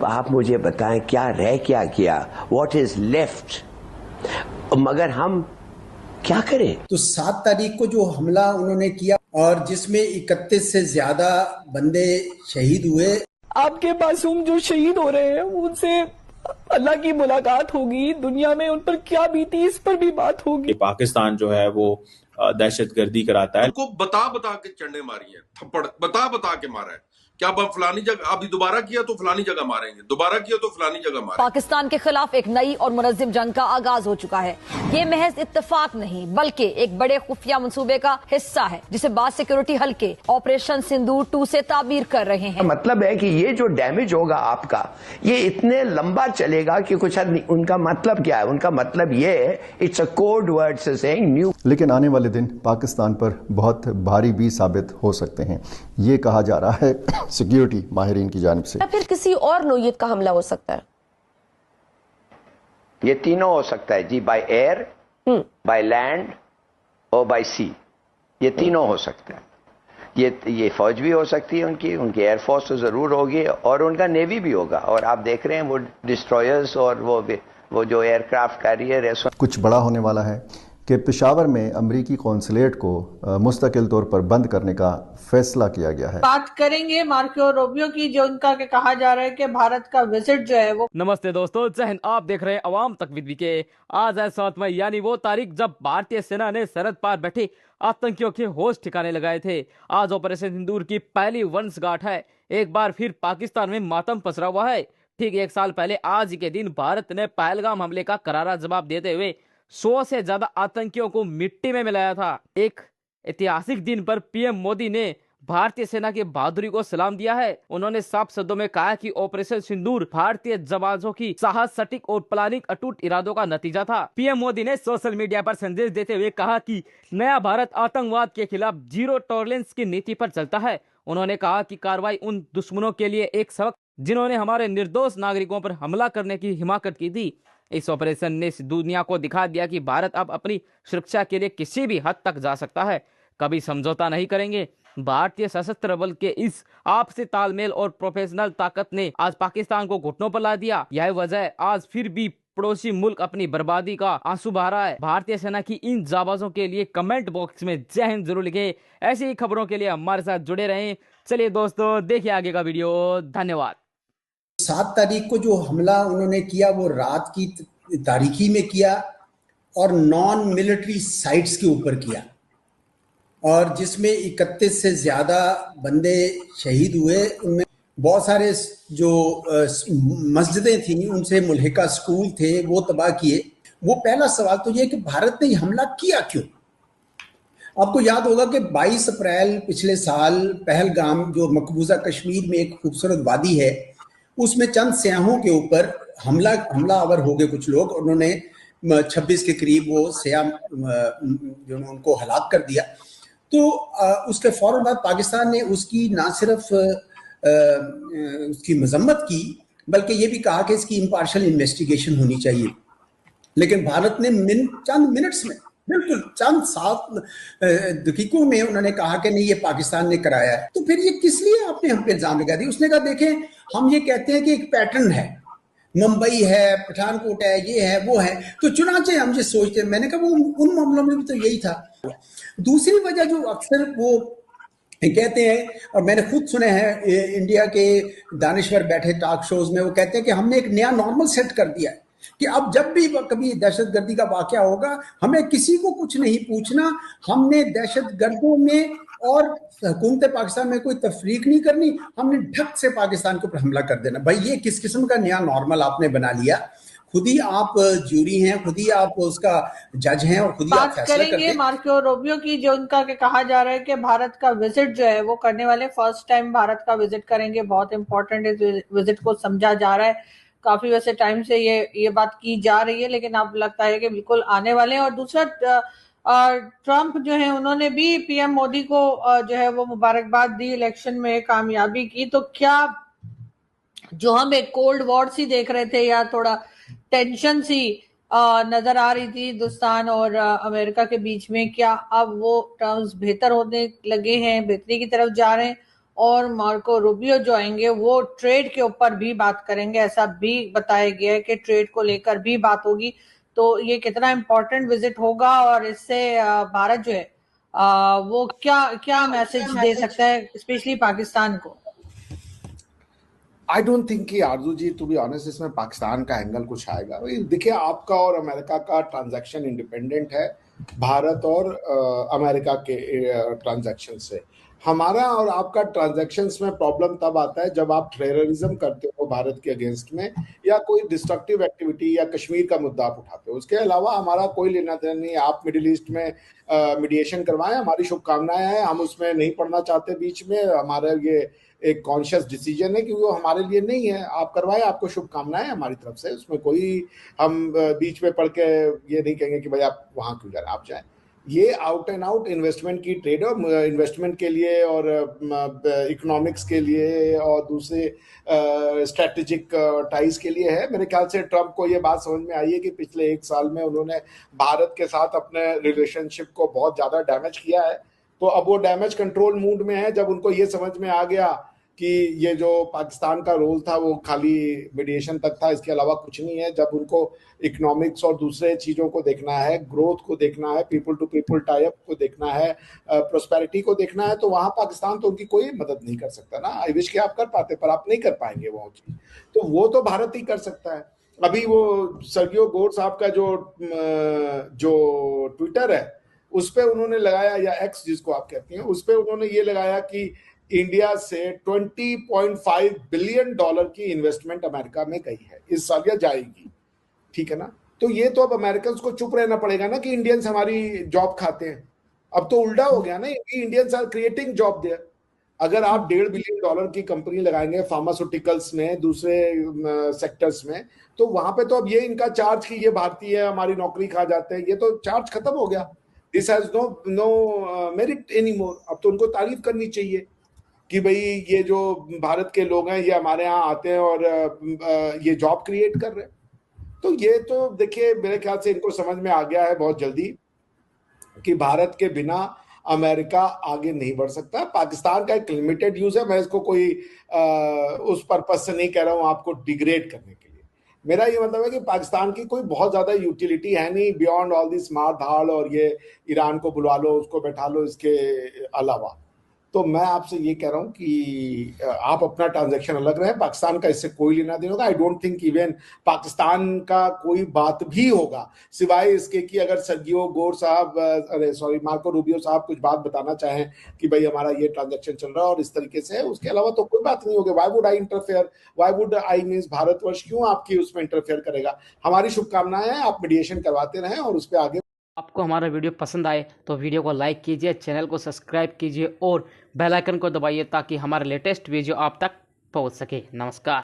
आप मुझे बताएं क्या रह क्या गया, व्हाट इज लेफ्ट, मगर हम क्या करें। तो 7 तारीख को जो हमला उन्होंने किया और जिसमें 31 से ज्यादा बंदे शहीद हुए, आपके मासूम जो शहीद हो रहे हैं उनसे अल्लाह की मुलाकात होगी, दुनिया में उन पर क्या बीती इस पर भी बात होगी। पाकिस्तान जो है वो दहशतगर्दी कराता है। उनको बता बता के चंडे मारी है, थप्पड़ बता बता के मारा है। क्या अब फलानी जगह अभी दोबारा किया तो फलानी जगह मारेंगे, दोबारा किया तो फलानी जगह मारेंगे। पाकिस्तान के खिलाफ एक नई और मुनज़्ज़म जंग का आगाज हो चुका है। ये महज इत्तेफाक नहीं बल्कि एक बड़े खुफिया मंसूबे का हिस्सा है जिसे बाद सिक्योरिटी हल्के ऑपरेशन सिंदूर 2 से ताबीर कर रहे हैं। मतलब है कि ये जो डैमेज होगा आपका, ये इतने लंबा चलेगा कि कुछ उनका मतलब क्या है, उनका मतलब ये है इट्स अ कोड वर्ड से सेइंग न्यू। लेकिन आने वाले दिन पाकिस्तान पर बहुत भारी भी साबित हो सकते हैं, ये कहा जा रहा है सिक्योरिटी माहिरीन की जानिब से। या फिर किसी और नौयत का हमला हो सकता है? ये तीनों हो सकता है जी, बाय एयर, बाय लैंड और बाय सी, ये तीनों हो सकता है। ये फौज भी हो सकती है, उनकी एयरफोर्स तो जरूर होगी और उनका नेवी भी होगा। और आप देख रहे हैं वो डिस्ट्रॉयर्स और वो जो एयरक्राफ्ट कैरियर है। कुछ बड़ा होने वाला है कि पेशावर में अमरीकी कौंसलेट को मुस्तकिल तौर पर बंद करने का फैसला किया गया है। बात करेंगे मार्को रूबियो की, जो उनका के कहा जा रहा है कि भारत का विजिट जो है वो। नमस्ते दोस्तों, जय हिंद। आप देख रहे हैं अवाम तक विद के। आज है 7 मई, यानी वो तारीख जब भारतीय सेना ने सरहद पार बैठे आतंकियों के होश ठिकाने लगाए थे। आज ऑपरेशन सिंदूर की पहली वर्षगांठ है। एक बार फिर पाकिस्तान में मातम पसरा हुआ है। ठीक 1 साल पहले आज के दिन भारत ने पहलगाम हमले का करारा जवाब देते हुए 100 से ज्यादा आतंकियों को मिट्टी में मिलाया था। एक ऐतिहासिक दिन पर पीएम मोदी ने भारतीय सेना की बहादुरी को सलाम दिया है। उन्होंने साफ शब्दों में कहा कि ऑपरेशन सिंदूर भारतीय जवानों की साहस, सटीक और प्लानिंग अटूट इरादों का नतीजा था। पीएम मोदी ने सोशल मीडिया पर संदेश देते हुए कहा कि नया भारत आतंकवाद के खिलाफ जीरो टॉलरेंस की नीति पर चलता है। उन्होंने कहा कि कार्रवाई उन दुश्मनों के लिए एक सबक जिन्होंने हमारे निर्दोष नागरिकों पर हमला करने की हिमाकत की थी। इस ऑपरेशन ने दुनिया को दिखा दिया कि भारत अब अपनी सुरक्षा के लिए किसी भी हद तक जा सकता है, कभी समझौता नहीं करेंगे। भारतीय सशस्त्र बल के इस आपसी तालमेल और प्रोफेशनल ताकत ने आज पाकिस्तान को घुटनों पर ला दिया। यह वजह आज फिर भी पड़ोसी मुल्क अपनी बर्बादी का आंसू बहा रहा है। भारतीय सेना की इन जाबाजों के लिए कमेंट बॉक्स में जय हिंद जरूर लिखें। ऐसी ही खबरों के लिए हमारे साथ जुड़े रहें। चलिए दोस्तों, देखिए आगे का वीडियो। धन्यवाद। 7 तारीख को जो हमला उन्होंने किया वो रात की तारीखी में किया और नॉन मिलिट्री साइट्स के ऊपर किया, और जिसमें 31 से ज्यादा बंदे शहीद हुए। उनमें बहुत सारे जो मस्जिदें थी उनसे मुल्हिका स्कूल थे वो तबाह किए। वो पहला सवाल तो ये कि भारत ने हमला किया क्यों। आपको याद होगा कि 22 अप्रैल पिछले साल पहलगाम, जो मकबूजा कश्मीर में एक खूबसूरत वादी है, उसमें चंद सयाहों के ऊपर हमलावर हो गए कुछ लोग। उन्होंने 26 के करीब वो सयाह जो उनको हलाक कर दिया। तो उसके फौरन बाद पाकिस्तान ने उसकी ना सिर्फ उसकी मजम्मत की बल्कि ये भी कहा कि इसकी इम्पार्शियल इन्वेस्टिगेशन होनी चाहिए। लेकिन भारत ने चंद मिनट्स में, बिल्कुल चंद 7 दकीकों में उन्होंने कहा कि नहीं, ये पाकिस्तान ने कराया है। तो फिर ये किस लिए आपने हम पे इल्जाम लगा दिया। उसने कहा देखें, हम ये कहते हैं कि एक पैटर्न है, मुंबई है, पठानकोट है, ये है वो है, तो चुनाचे हम ये सोचते हैं। मैंने कहा वो उन मामलों में भी तो यही था। दूसरी वजह जो अक्सर वो कहते हैं, और मैंने खुद सुने हैं इंडिया के दानिश्वर बैठे टॉक शोज में, वो कहते हैं कि हमने एक नया नॉर्मल सेट कर दिया है कि अब जब भी कभी दहशतगर्दी का वाकया होगा हमें किसी को कुछ नहीं पूछना, हमने दहशतगर्दों में और हुकूमत पाकिस्तान में कोई तफरीक नहीं करनी, हमने ढक से पाकिस्तान के ऊपर हमला कर देना। भाई ये किस किस्म का नया नॉर्मल आपने बना लिया। खुद ही आप ज्यूरी हैं, खुद ही आप उसका जज हैं और खुद ही आप फैसला करते हैं। करेंगे मार्को रूबियो की, जो उनका के कहा जा रहा है कि भारत का विजिट जो है वो करने वाले, फर्स्ट टाइम भारत का विजिट करेंगे। बहुत इंपॉर्टेंट इस विजिट को समझा जा रहा है। काफी वैसे टाइम से ये बात की जा रही है, लेकिन अब लगता है कि बिल्कुल आने वाले हैं। और दूसरा, ट्रंप जो है उन्होंने भी पीएम मोदी को जो है वो मुबारकबाद दी इलेक्शन में कामयाबी की। तो क्या जो हम एक कोल्ड वॉर सी देख रहे थे या थोड़ा टेंशन सी नजर आ रही थी हिंदुस्तान और अमेरिका के बीच में, क्या अब वो टर्म्स बेहतर होने लगे हैं, बेहतरी की तरफ जा रहे हैं? और मार्को रूबियो जो आएंगे वो ट्रेड के ऊपर भी बात करेंगे, ऐसा भी बताया गया है कि ट्रेड को लेकर भी बात होगी। तो ये कितना इम्पोर्टेंट विजिट होगा और इससे भारत जो है वो क्या क्या मैसेज दे सकता है स्पेशली पाकिस्तान को? आई डोंट थिंक कि आरजू जी, टू बी ऑनेस्ट, इसमें पाकिस्तान का एंगल कुछ आएगा। देखिए, आपका और अमेरिका का ट्रांजैक्शन इंडिपेंडेंट है भारत और अमेरिका के ट्रांजैक्शन से। हमारा और आपका ट्रांजैक्शंस में प्रॉब्लम तब आता है जब आप टेररिज्म करते हो भारत के अगेंस्ट में, या कोई डिस्ट्रक्टिव एक्टिविटी या कश्मीर का मुद्दा आप उठाते हो। उसके अलावा हमारा कोई लेना देना नहीं। आप मिडिल ईस्ट में मीडिएशन करवाएं, हमारी शुभकामनाएं हैं। हम उसमें नहीं पढ़ना चाहते बीच में, हमारा ये एक कॉन्शियस डिसीजन है कि वो हमारे लिए नहीं है। आप करवाएं, आपको शुभकामनाएं हमारी तरफ से। उसमें कोई हम बीच में पढ़ के ये नहीं कहेंगे कि भाई आप वहां क्यों जा रहे हैं, आप जाएं। ये आउट एंड आउट इन्वेस्टमेंट की ट्रेड है, इन्वेस्टमेंट के लिए और इकोनॉमिक्स के लिए और दूसरे स्ट्रेटेजिक टाइज के लिए है। मेरे ख्याल से ट्रम्प को ये बात समझ में आई है कि पिछले 1 साल में उन्होंने भारत के साथ अपने रिलेशनशिप को बहुत ज्यादा डैमेज किया है। तो अब वो डैमेज कंट्रोल मूड में है। जब उनको ये समझ में आ गया कि ये जो पाकिस्तान का रोल था वो खाली मीडिएशन तक था, इसके अलावा कुछ नहीं है, जब उनको इकोनॉमिक्स और दूसरे चीजों को देखना है, ग्रोथ को देखना है, people to people tie up को देखना है, प्रोस्पेरिटी को देखना है, तो वहां पाकिस्तान तो उनकी कोई मदद नहीं कर सकता ना। आई विश कि आप कर पाते, पर आप नहीं कर पाएंगे वो चीज। तो वो तो भारत ही कर सकता है। अभी वो सर्गियो गोर साहब का जो ट्विटर है उस पे उन्होंने लगाया, या एक्स जिसको आप कहते हैं, उस पे उन्होंने ये लगाया कि इंडिया से $20.5 बिलियन की इन्वेस्टमेंट अमेरिका में गई है इस साल या जाएगी। ठीक है ना। तो ये तो अब अमेरिकन को चुप रहना पड़ेगा ना कि इंडियंस हमारी जॉब खाते हैं। अब तो उल्टा हो गया ना, Indians are creating job there. अगर आप $1.5 बिलियन की कंपनी लगाएंगे फार्मास्यूटिकल्स में, दूसरे सेक्टर्स में, तो वहां पे तो अब ये इनका चार्ज कि ये भारतीय है, हमारी नौकरी खा जाते हैं, ये तो चार्ज खत्म हो गया। This has no merit any more. अब तो उनको तारीफ करनी चाहिए कि भाई ये जो भारत के लोग हैं ये हमारे यहाँ आते हैं और ये जॉब क्रिएट कर रहे हैं। तो ये तो देखिए, मेरे ख्याल से इनको समझ में आ गया है बहुत जल्दी कि भारत के बिना अमेरिका आगे नहीं बढ़ सकता। पाकिस्तान का एक लिमिटेड यूज है। मैं इसको कोई उस पर्पस से नहीं कह रहा हूं आपको डिग्रेड करने के लिए। मेरा ये मतलब है कि पाकिस्तान की कोई बहुत ज्यादा यूटिलिटी है नहीं बियॉन्ड ऑल दिस मार धाड़ और ये ईरान को बुला लो, उसको बैठा लो, इसके अलावा। तो मैं आपसे ये कह रहा हूं कि आप अपना ट्रांजैक्शन अलग रहे, पाकिस्तान का इससे कोई लेना देना होगा। I don't think even Pakistan का कोई बात भी होगा, सिवाय इसके कि अगर सर्गियो गोर साहब, मार्को रूबियो साहब कुछ बात बताना चाहें कि भाई हमारा ये ट्रांजैक्शन चल रहा है और इस तरीके से है, उसके अलावा तो कोई बात नहीं होगी। Why would I interfere, why would I means Bharatvarsh क्यों आपकी उसमें इंटरफेयर करेगा। हमारी शुभकामनाएं हैं, आप मीडिएशन करवाते रहें और उस पर आगे। आपको हमारा वीडियो पसंद आए तो वीडियो को लाइक कीजिए, चैनल को सब्सक्राइब कीजिए और बेल आइकन को दबाइए ताकि हमारा लेटेस्ट वीडियो आप तक पहुंच सके। नमस्कार।